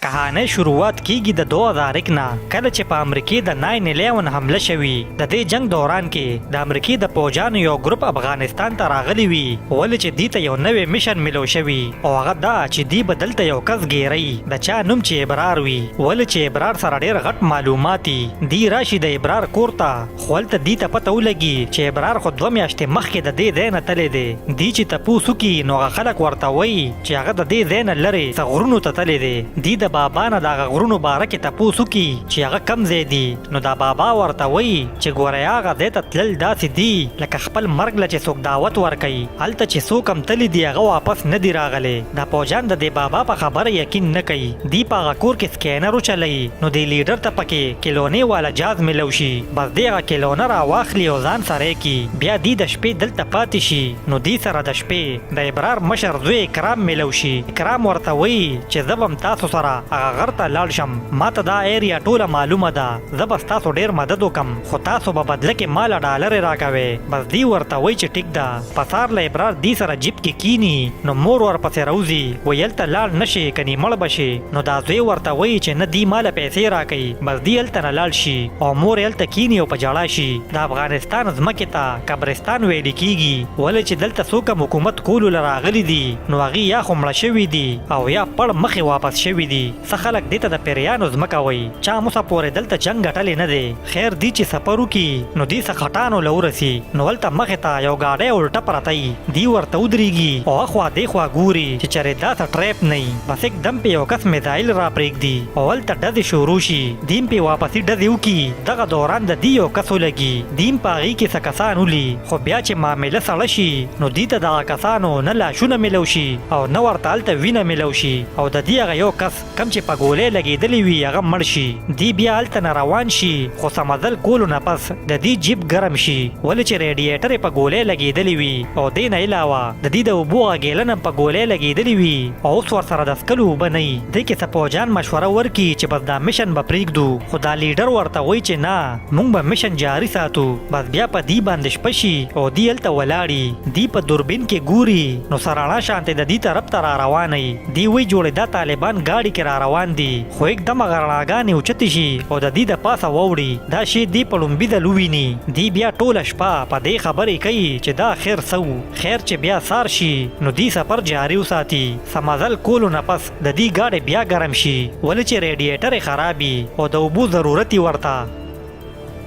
کهانه شروعات کیږي د 2001 نه کله چې په امریکا د 9/11 حمله شوی. د دې جنگ دوران کې د امریکا د پوجانو یو ګروپ افغانستان ته راغلی وي ولې چې دی ته یو نوې میشن ملو شوی او هغه دا چې دی بدلته یو کس ګیری د چا نوم چې ابرار وي ولې چې ابرار سره ډیر غټ معلوماتي دی راشي د ابرار کورته خپل ته دی ته پته ولګي چې ابرار خو 2 میاشتې مخکې د دې ځای نه تللی دی. دی چې تپوسو کې نو خلک ورته وایي چې هغه د دې ځای نه لرې څه غرونو ته تللی دی. دی د بابا نه د هغه غرونو باره کې تپوس وکړي چې هغه کم ځای دي نو دا بابا ورته وایي چې ګورئ هغه ځای ته تلل داسې دي لکه خپل مرګ له چې څوک دعوت ورکوي هلته چې څوک هم تللی دي هغه واپس نه دي راغلی. دا پوجان د دې بابا په خبره یقین نه کوي. دی په هغه کور کې سکینر وچلوي نو دی لیډر ته پکې کیلونې والا جاز ملو شي بس دی هغه کیلونه راواخلي او ځان سره یې کړي بیا دی د شپې دلته پاتې شي نو دی سره د شپې د ابرار مشر زوی اکرام ملو شي. اکرام ورته وایي چې زه به تاسو سره هغه غر ته لاړ شم ماته دا ایریا ټوله معلومه ده زه به ستاسو ډیر مدد وکم خو تاسو به بدله کې ماله ډالرې راکوئ. بس دی ورته وایي چې ټیک ده. په سهار له ابرار دی سره جیب کې کینی نو مور ورپسې راوځي ویل ته لاړ نشي کني مړ به شي نو دا زوی ورته وایي چې نه دی ماله پیسې راکوي. بس دی هلته نه لاړ شي او مور هلته کینی او په ژړا شي. د افغانستان ځمکې ته قبرستان ویل کیږي ولې چې دلته څوک حکومت کولو له راغلي دي نو هغې یا خو مړه شوي دي او یا پړ مخې واپس شوي دي. څه خلک دې ته د پیریانو ځمکه وایي چا موسه پورې دلته جنګ ګټلی نه دی. خیر دی چې سفر وکړي نو دی څه خټانو له ورسي نو هلته مخې ته یو ګاډی الټه پرته وي. دی ورته ودرېږي او اخوا دېخوا ګوري چې چېرې داسې ټریپ نه وي. بس एकदم پې یو کس میزایل را پرېږدي او هلته ډزې شروع شي. دیم پې واپسي ډزې وکړي دغه دوران د دی یو کس ولګي. دیم په هغې کې څه کسان ولي خو بیا چې معامله سړه شي نو دی ته دغه کسانو نه لاشونه ملو شي او نه ورته هلته وینه ملو شي او د دې هغه یو کس کم چې په ګولۍ لګېدلی وي هغه مړ شي. دی بیا هلته نه روان شي خو سمدل کولو نه پس د دې جیب ګرم شي ولې چې ریډیټر یې په ګولۍ لګېدلی وي او دې نه علاوه د دې د اوبو غږېلن هم په ګولۍ لګېدلی وي او اوس ورسره د څکلو اوبه نه وي. دې کې څه پوجان مشوره ورکړي چې بس دا میشن به پرېږدو خو دا لیډر ورته وایي چې نه موږ به میشن جاري ساتو. بس بیا په دې باندې شپه شي او دی هلته ولاړي. دی په دوربین کې ګوري نو سراڼه شانتې د دې طرف ته را روانوي. دی وایي جوړې دا طالبان ګاډي کې را روان دي خو एकदम هغه رڼاګانې اوچتې شي او د دې د پاسه واوړي. دا شی دی په لومبي ځل وویني. دی بیا ټوله شپه په دې خبرې کوي چې دا خیر څه خیر چې بیا سار شي نو دی سفر جاري وساتي. سمازل کولو نه پس د دې ګاډی بیا ګرم شي ولې چې ریډیټر یې خرابي او د اوبو ضرورت یې ورته.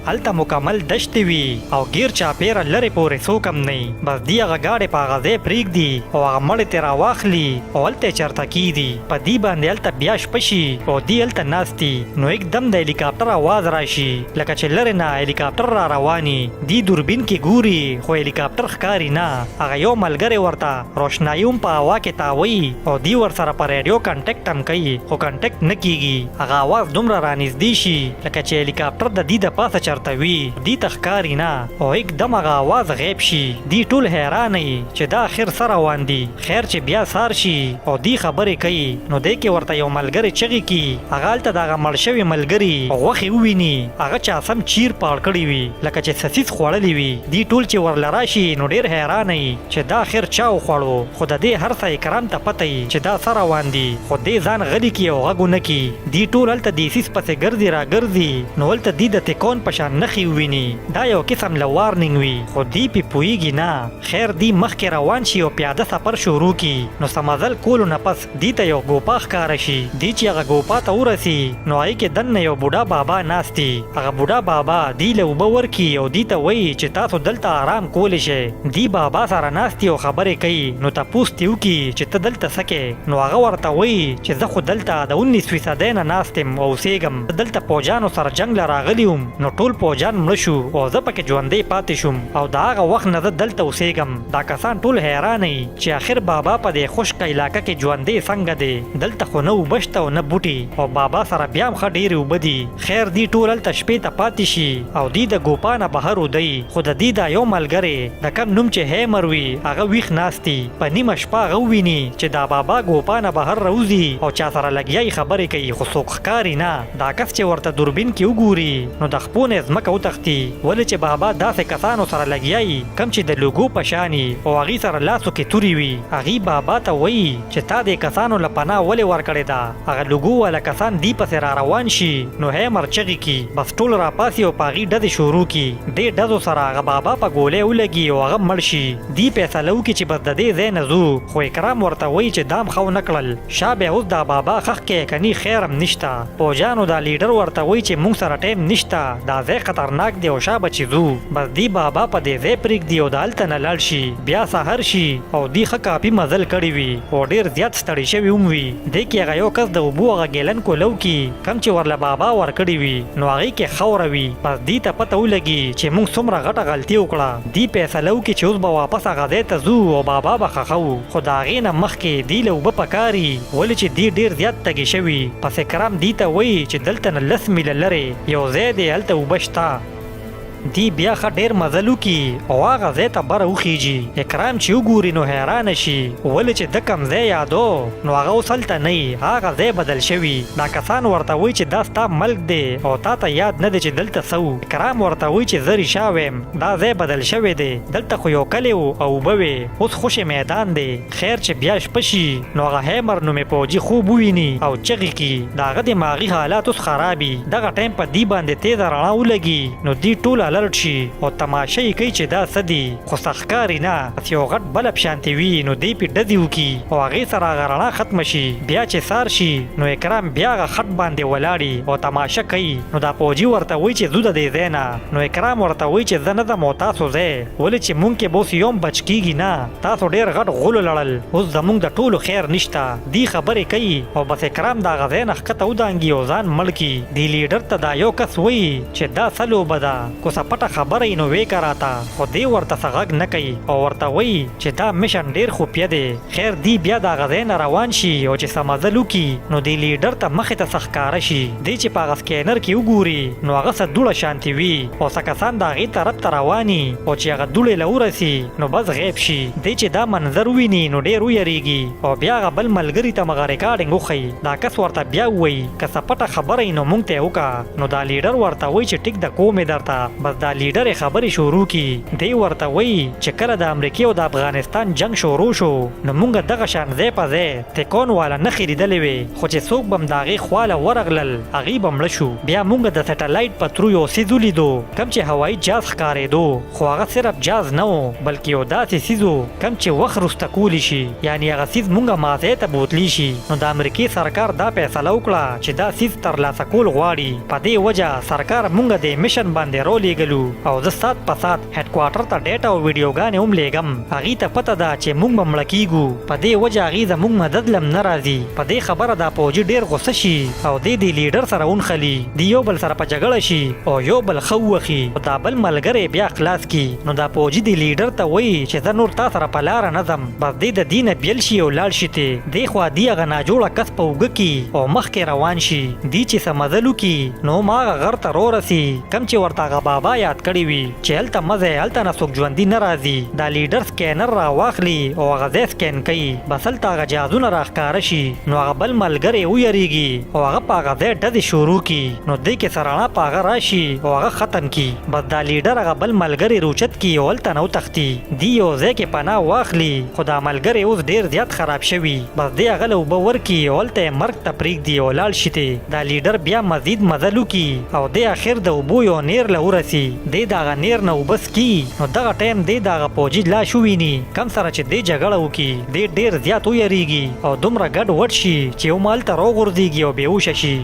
هلته مکمل دشتې وي او غیر چاپیره لرې پورې څوک هم نه. بس دی هغه ګاډی په هغه ځای پرېږدي او هغه مړی ترې راواخلي او هلته یې چرته کیږدي. په دې باندې هلته بیا شپه شي او دی هلته ناستي نو एकदम د هلیکاپټر اواز راشي لکه چې لرې نه هلیکاپټر را رواني. دی دوربین کې ګوري خو هلیکاپټر ښکاري نه. هغه یو ملګری ورته روشنایي هم په هوا کې تاوي او دی ورسره په ریډیو کنټیکټ هم کوي خو کنټیکټ نه کیږي. هغه اواز دومره رانږدې شي لکه چې هلیکاپټر د دې د پاسه چرته وي. دی ته ښکاري نه او एकदम هغه اواز غیب شي. دی ټول حیران چې دا آخر څه روان دي. خیر چې بیا سار شي او دی خبرې کوي نو دی کې ورته یو ملګری چغې کي. هغه هلته د هغه مړ شوي ملګري غوښې وویني هغه چا سم چیر پاړ کړي وي لکه چې سسیس خوړلی وي. دی ټول چې ورله راشي نو ډېر حیران چې دا آخر چا وخوړو خو د دې هر څه اکرام ته پته چې دا څه روان دي خو دی ځان غلی کي او غږ ونه کي. دی ټول هلته د سیس پسې ګرځي را ګرځي نو هلته دی د تکون په شان نښې وویني. دا یو قسم له وارنینګ وي خو دی پې پوهېږي نه. خیر دی مخکې روان شي او پیاده سفر شروع کي نو سمازل کولو نه پس دی ته یو ګوپا ښکاره شي. دی چې هغه ګوپا ته ورسي نو هغې کې دننه یو بوډا بابا ناستي. هغه بوډا بابا دی له اوبه ورکي او دی ته وایي چې تاسو دلته آرام کولی شئ. دی بابا سره ناستي او خبرې کوي نو تپوس ترې وکړي چې ته دلته څه کوې نو هغه ورته وایي چې زه خو دلته د 19 نه ناست یم او اوسېږم. دلته پوجانو سره جنګ له راغلی وم نو ټول پوجان مړه شو او زه پکې ژوندی پاتې شوم او د هغه وخت نه زه دلته اوسېږم. دا کسان ټول حیران چې آخر بابا په دې خشکه علاقه کې ژوندی څنګه دی. دلته خو نه اوبه شته او نه بوټي او بابا سره بیا هم ښه ډېرې اوبه دي. خیر دی ټول هلته شپې ته پاتې شي او دی د ګوپا نه بهر ودی خو د دې دا یو ملګری د کم نوم چې هیمر وي هغه ویښ ناستي. په نیمه شپه هغه وویني چې دا بابا ګوپا نه بهر راوځي او چا سره لګیا خبرې کوي خو څوک ښکاري نه. دا کس چې ورته دوربین کې وګوري نو د خپو نه یې ځمکه وتښتي، ولې چې بابا داسې کسانو سره لګیایي کم چې د لوګو په شاني او هغې سره لاسو کې تورې وي. هغې بابا ته وایي چې تا دې کسانو له پناه ولې ورکړې ده؟ هغه لوګو والا کسان دې پسې را روان شي نو هیمر چغې کي، بس ټول راپاسي او په هغې ډزې شروع کي. دې ډزو سره هغه بابا په ګولۍ ولګي او هغه مړ شي. دې فیصله وکړي چې بس د دې ځای نه ځو، خو اکرام ورته وایي چې دام ښه ونه کړل، شا بیا اوس دا بابا ښخ کې کني خیر هم نشته. پوجانو دا لیډر ورته وایي چې موږ سره ټایم نشته، دا ځای خطرناک دی او شا به چې ځو. بس دې بابا په دې ځای پرېږدي او د هلته نه لاړ شي. بیا سهار شي او دې ښه کافي مزل کړی وي او ډېر زیات ستړی شوي هم وي. دې کې هغه یو کس د اوبو هغه ګیلن کولو کې کم چې ورله بابا ورکړی وي نو هغې کې خاوره وي. بس دې ته پته ولګي چې موږ څومره غټه غلطي وکړه. دې فیصله وکړي چې اوس به واپس هغه ځای ته ځو او بابا به ښخوو، خو د هغې نه مخکې دې له اوبه پکاري، ولې چې دې ډېر زیات تږې شوي. پس اکرام دې ته وایي چې دلته نه 10 میله لرې یو ځای دی، هلته اوبه شته. دی بیا ښه ډېر مزل وکړي او هغه ځای ته بره وخیږي. اکرام چې وګوري نو حیرانه شي، ولې چې ده کوم ځای یادو نو هغه اوس هلته نه وي، هغه ځای بدل شوي. دا کسان ورته وایي چې دا ستا ملک دی او تا ته یاد نه دی چې دلته څه و. اکرام ورته وایي چې زه ریشا ویم، دا ځای بدل شوی دی، دلته خو یو کلی و او اوبه وې، اوس خوشې میدان دی. خیر چې بیا شپه شي نو هغه هیمر نومې پوجي خوب وویني او چغې کي. د هغه دماغي حالات اوس خرابي. دغه ټایم په دې باندې تیزه رڼا ولګي نو دې ټول الرټ شي او تماشه یې کوي چې دا څه دي، خو سخکاري نه، بس یو غټ بلب شانتې وي نو دی پې ډزې وکړي او هغې سره هغه رڼا ختمه شي. بیا چې سار شي نو اکرام بیا هغه خټ باندې ولاړي او تماشه کوي. نو دا پوجي ورته وایي چې ځو د دې ځای نه. نو اکرام ورته وایي چې زه نه ځم او تاسو ځئ، ولې چې مونږ کې به اوس یوم بچ کېږي نه، تاسو ډېر غټ غولو لړل، اوس زمونږ د ټولو خیر نشته. دې خبرې کوي او بس اکرام د هغه ځای نه ښکته ودانګي او ځان مړ کړي. دې لیډر ته دا یو کس وایي چې دا څه لوبه ده، کوڅه پټه خبره یې نو وې که راته، خو دې ورته څه غږ نه کوي او ورته وایي چې دا میشن ډېر خوپیه دی. خیر دی بیا د هغه ځای نه روان شي او چې څه مزل وکړي نو دې لیډر ته مخې ته څه ښکاره شي. دی چې په هغه سکینر کې وګوري نو هغه څه دوړه شانتې وي او څه کسان د هغې طرف ته رواني او چې هغه دوړې له ورسي نو بس غیب شي. دی چې دا منظر وویني نو ډېر ویریږي او بیا هغه بل ملګري ته مغه ریکارډینګ وښیي. دا کس ورته بیا ووایي که څه پټه خبره یې نو موږ ته یې وکړه. نو دا لیډر ورته وایي چې ټیک د کوم یې درته. بس دا لیډر یې خبرې شروع کی. دی ورته وایي چې کله د امریکې او د افغانستان جنگ شروع شو نو موږ دغه شان ځای په ځای تکون والا نښې لیدلې وې، خو چې څوک به هم د هغې خواله ورغلل هغې به مړه شو. بیا موږ د سټلایټ په ترو یو څیز ولیدو کم چې هوایي جاز ښکارېدو، خو هغه صرف جاز نه و بلکې یو داسې څیز و کم چې وخت وروسته کولی شي، یعنې هغه څیز موږ ماضی ته بوتلی شي. نو د امریکې سرکار دا فیصله وکړه چې دا څیز ترلاسه کول غواړي. په دې وجه سرکار موږ د میشن باندې راولېږلو او زه سات په سات هډ کوارټر ته ډیټا او ویډیوګانې هم لیږم. هغې ته پته ده چې موږ به مړه کېږو، په دې وجه هغې زموږ مدد لم نه راځي. په دې خبره دا پوجي ډېر غصه شي او دی د لیډر سره ونښلي. دی یو بل سره په جګړه شي او یو بل ښه ووښي او دا بل ملګری بیا خلاص کي. نو دا پوجي د لیډر ته وایي چې زه نور تا سره په لاره نه ځم. بس دی د دې نه بیل شي او لاړ شي. دی خوا دی هغه ناجوړه کس په اوږه کې او مخکې روان شي. دی چې څه مزل وکړي نو هماغه غر ته رورسي کم چې ورته هغه بابا یاد کړی وي چې هلته مه ځئ، هلته نه څوک ژوندي نه راځي. دا لیډر سکینر را واخلي او هغه ځای سکین کوي. بس هلته هغه جازونه راښکاره شي نو هغه بل ملګری ویریږي او هغه په هغه ځای ډزې شروع کړي. نو دی کې څه رڼا په هغه راشي او هغه ختم کړي. بس دا لیډر هغه بل ملګری روچت کړي او هلته نه وتښتي. دی یو ځای کې پناه واخلي خو دا ملګری اوس ډېر زیات خراب شوي. بس دی هغه له اوبه ورکړي او هلته یې مرګ ته پرېږدي او لاړ شي. دا لیډر بیا مزید مزل وکړي او دی اخر د اوبو یو نیر له ورسي. دی د هغه نیر نه اوبه څکي. نو دغه ټایم دی د هغه پوجي لاش وویني کم سره چې دی جګړه وکړي. دی ډېر زیات ویریږي او دومره ګډ وډ شي چې همالته راوغورځېږي او بېهوشه شي.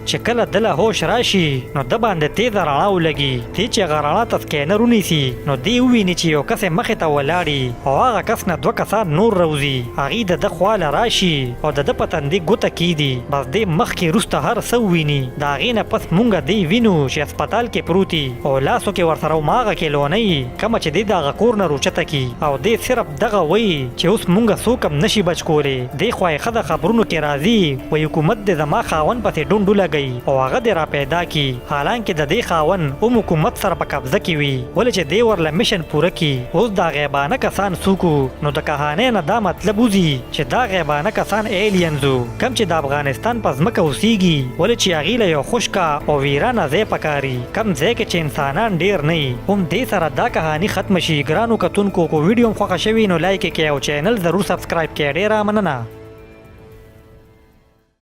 چې کله د له هوش راشي نو د باندې تیزه رڼا ولګي. دی چې هغه رڼا ته سکینر ونیسي نو دی وویني چې یو کس یې مخې ته ولاړي او هغه کس نه 2 کسان نور راوځي. هغې د ده خواله راشي او د ده په تندي ګوته کېږدي. بس دی مخکې وروسته هر څه وویني. د هغې نه پس مونږ دی وینو چې هسپتال کې پروتي او لاسو کې ورسره هماغه کیلونۍ کومه چې دی د هغه کور نه روچته کي او دی صرف دغه وایي چې اوس مونږ څوک هم نشي بچ کولی. دی خوا یې ښه د خبرونو کې راځي وایي حکومت د زما خاوند پسې ډونډو لګوي وکړي او هغه دې را پیدا کی حالانکه د دې خاون هم حکومت سره په قبضه کې وي ولې چې دې ورله میشن پوره کی اوس دا غیبانه کسان سوکو نو د کهانې نه دا مطلب وزي چې دا غیبانه کسان ایلینزو کم چې د افغانستان په ځمکه اوسېږي ولې چې هغې له یو خشکه او ویرانه ځای پکاري کم ځای کې چې انسانان ډیر نه وي هم دې سره دا کهاني ختم شي ګرانو کتونکو کو ویډیو خوښه شوي نو لایک یې کړئ او چینل ضرور سبسکرایب کړئ ډیره مننه